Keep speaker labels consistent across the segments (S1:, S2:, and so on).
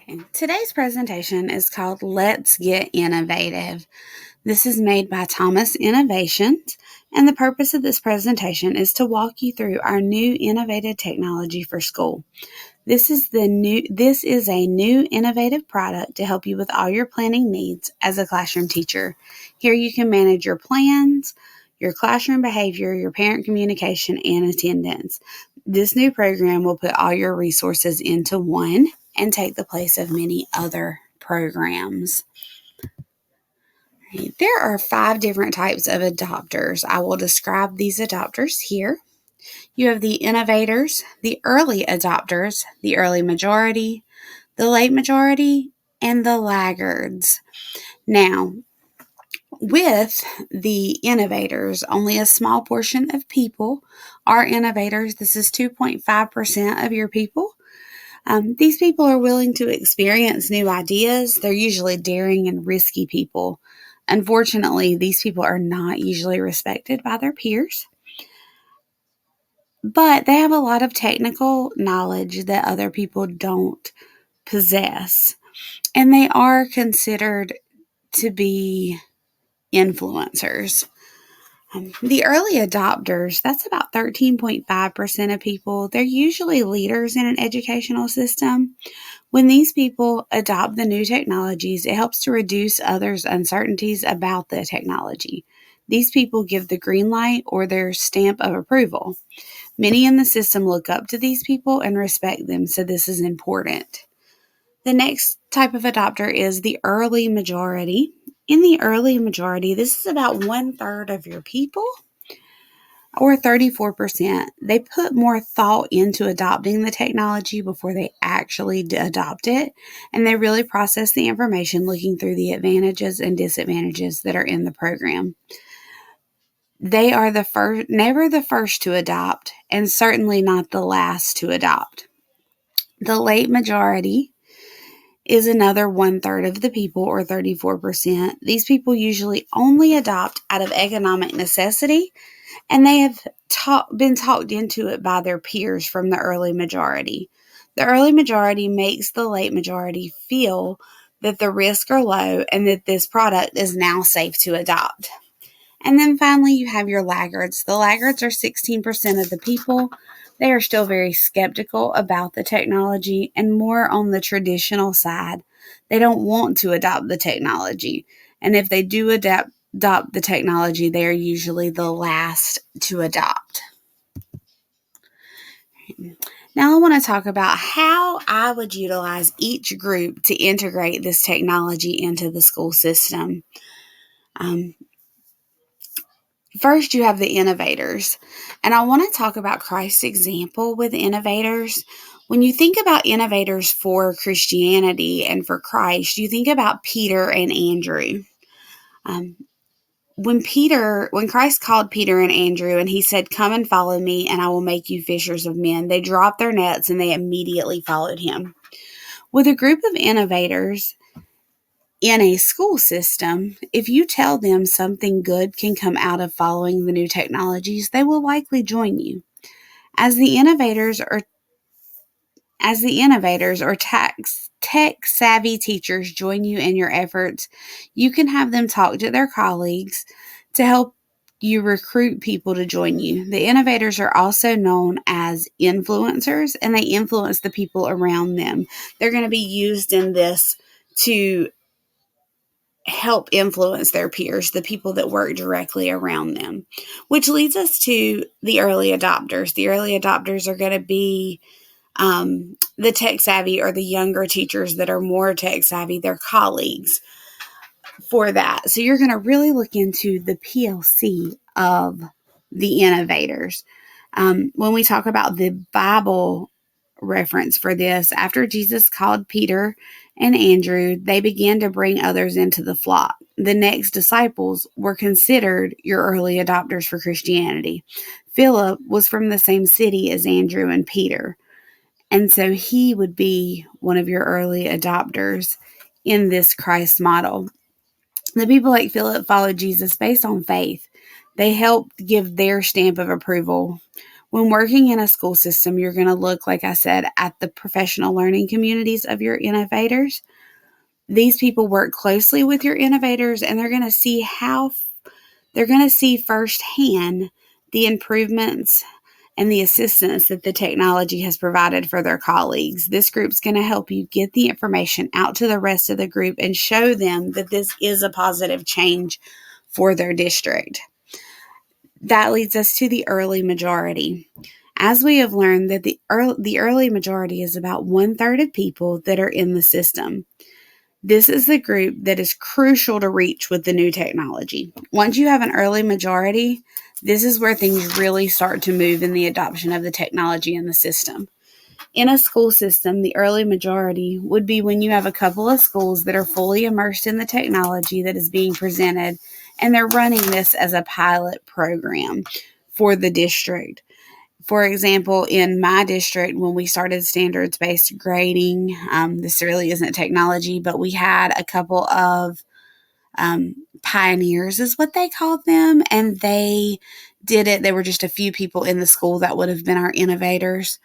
S1: Okay. Today's presentation is called Let's Get Innovative. This is made by Thomas Innovations, and the purpose of this presentation is to walk you through our new innovative technology for school. This is a new innovative product to help you with all your planning needs as a classroom teacher. Here you can manage your plans, your classroom behavior, your parent communication, and attendance. This new program will put all your resources into one and take the place of many other programs. There are 5 different types of adopters. I will describe these adopters here. You have the innovators, the early adopters, the early majority, the late majority, and the laggards. Now, with the innovators, only a small portion of people are innovators. This is 2.5% of your people. These people are willing to experience new ideas. They're usually daring and risky people. Unfortunately, these people are not usually respected by their peers, but they have a lot of technical knowledge that other people don't possess, and they are considered to be influencers. The early adopters, that's about 13.5% of people. They're usually leaders in an educational system. When these people adopt the new technologies, it helps to reduce others' uncertainties about the technology. These people give the green light or their stamp of approval. Many in the system look up to these people and respect them, so this is important. The next type of adopter is the early majority. In the early majority, this is about 1/3 of your people, or 34%. They put more thought into adopting the technology before they actually adopt it, and they really process the information looking through the advantages and disadvantages that are in the program. They are never the first to adopt, and certainly not the last to adopt. The late majority is another 1/3 of the people, or 34%. These people usually only adopt out of economic necessity, and they have been talked into it by their peers from the early majority. The early majority makes the late majority feel that the risks are low and that this product is now safe to adopt. And then finally, you have your laggards. The laggards are 16% of the people. They are still very skeptical about the technology and more on the traditional side. They don't want to adopt the technology. And if they do adopt the technology, they are usually the last to adopt. Now I want to talk about how I would utilize each group to integrate this technology into the school system. First, you have the innovators, and I want to talk about Christ's example with innovators. When you think about innovators for Christianity and for Christ, you think about Peter and Andrew. When Christ called Peter and Andrew and he said, "Come and follow me, and I will make you fishers of men," they dropped their nets and they immediately followed him. With a group of innovators in a school system, if you tell them something good can come out of following the new technologies, they will likely join you. As the innovators or tech savvy teachers join you in your efforts, you can have them talk to their colleagues to help you recruit people to join you. The innovators are also known as influencers, and they influence the people around them. They're going to be used in this to help influence their peers, the people that work directly around them, which leads us to the early adopters. The early adopters are going to be the tech savvy, or the younger teachers that are more tech savvy, their colleagues for that. So you're going to really look into the PLC of the innovators. When we talk about the Bible reference for this, after Jesus called Peter and Andrew, they began to bring others into the flock. The next disciples were considered your early adopters for Christianity. Philip was from the same city as Andrew and Peter, and so he would be one of your early adopters in this Christ model. The people like Philip followed Jesus based on faith. They helped give their stamp of approval When working in a school system, you're going to look, like I said, at the professional learning communities of your innovators. These people work closely with your innovators, and they're going to see firsthand the improvements and the assistance that the technology has provided for their colleagues. This group's going to help you get the information out to the rest of the group and show them that this is a positive change for their district. That leads us to the early majority. As we have learned that the early majority is about 1/3 of people that are in the system. This is the group that is crucial to reach with the new technology. Once you have an early majority, this is where things really start to move in the adoption of the technology in the system. In a school system, the early majority would be when you have a couple of schools that are fully immersed in the technology that is being presented, and they're running this as a pilot program for the district. For example, in my district, when we started standards-based grading, this really isn't technology, but we had a couple of pioneers is what they called them, and they did it. There were just a few people in the school that would have been our innovators.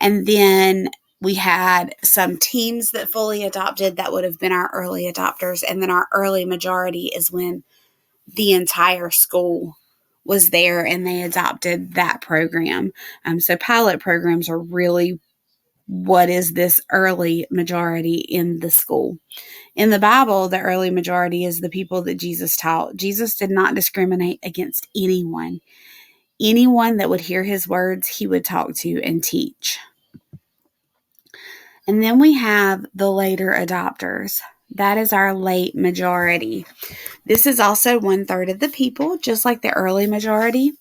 S1: And then we had some teams that fully adopted that would have been our early adopters. And then our early majority is when the entire school was there and they adopted that program. So pilot programs are really what is this early majority in the school. In the Bible, the early majority is the people that Jesus taught. Jesus did not discriminate against anyone. Anyone that would hear his words, he would talk to and teach. And then we have the later adopters. That is our late majority. This is also 1/3 of the people, just like the early majority.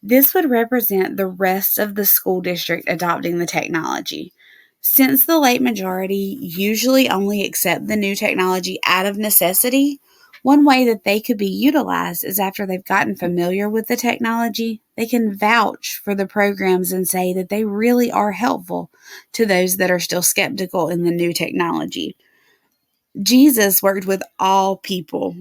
S1: This would represent the rest of the school district adopting the technology. Since the late majority usually only accept the new technology out of necessity, one way that they could be utilized is after they've gotten familiar with the technology, they can vouch for the programs and say that they really are helpful to those that are still skeptical in the new technology. Jesus worked with all people,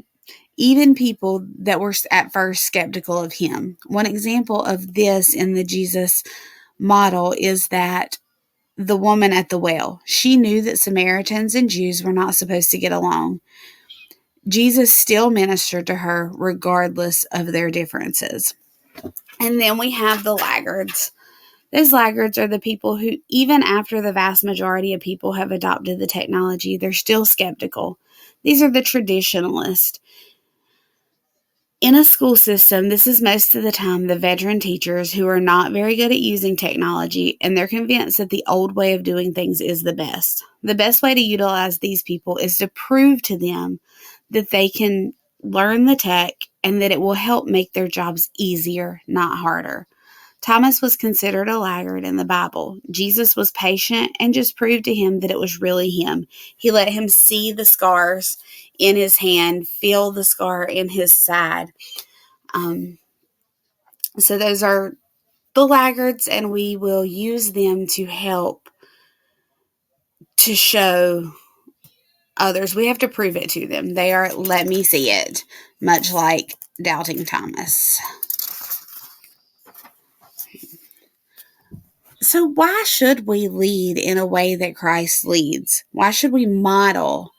S1: even people that were at first skeptical of him. One example of this in the Jesus model is that the woman at the well, she knew that Samaritans and Jews were not supposed to get along. Jesus still ministered to her regardless of their differences. And then we have the laggards. Those laggards are the people who, even after the vast majority of people have adopted the technology, they're still skeptical. These are the traditionalists. In a school system, this is most of the time the veteran teachers who are not very good at using technology, and they're convinced that the old way of doing things is the best. The best way to utilize these people is to prove to them that they can learn the tech and that it will help make their jobs easier, not harder. Thomas was considered a laggard in the Bible. Jesus was patient and just proved to him that it was really him. He let him see the scars in his hand, feel the scar in his side. So those are the laggards, and we will use them to help to show others. We have to prove it to them. They are, let me see it, much like doubting Thomas. So why should we lead in a way that Christ leads? Why should we model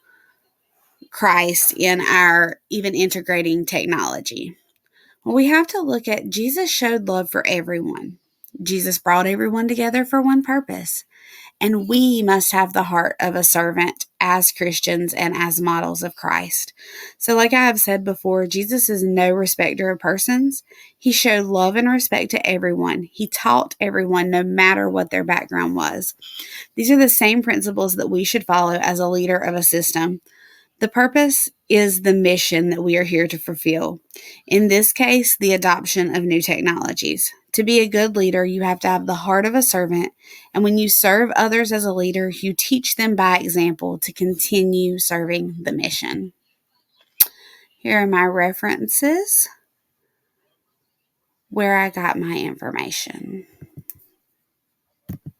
S1: Christ in our even integrating technology? Well, we have to look at Jesus showed love for everyone. Jesus brought everyone together for one purpose. And we must have the heart of a servant as Christians and as models of Christ. So like I have said before, Jesus is no respecter of persons. He showed love and respect to everyone. He taught everyone no matter what their background was. These are the same principles that we should follow as a leader of a system. The purpose is the mission that we are here to fulfill. In this case, the adoption of new technologies. To be a good leader, you have to have the heart of a servant, and when you serve others as a leader, you teach them by example to continue serving the mission. Here are my references where I got my information.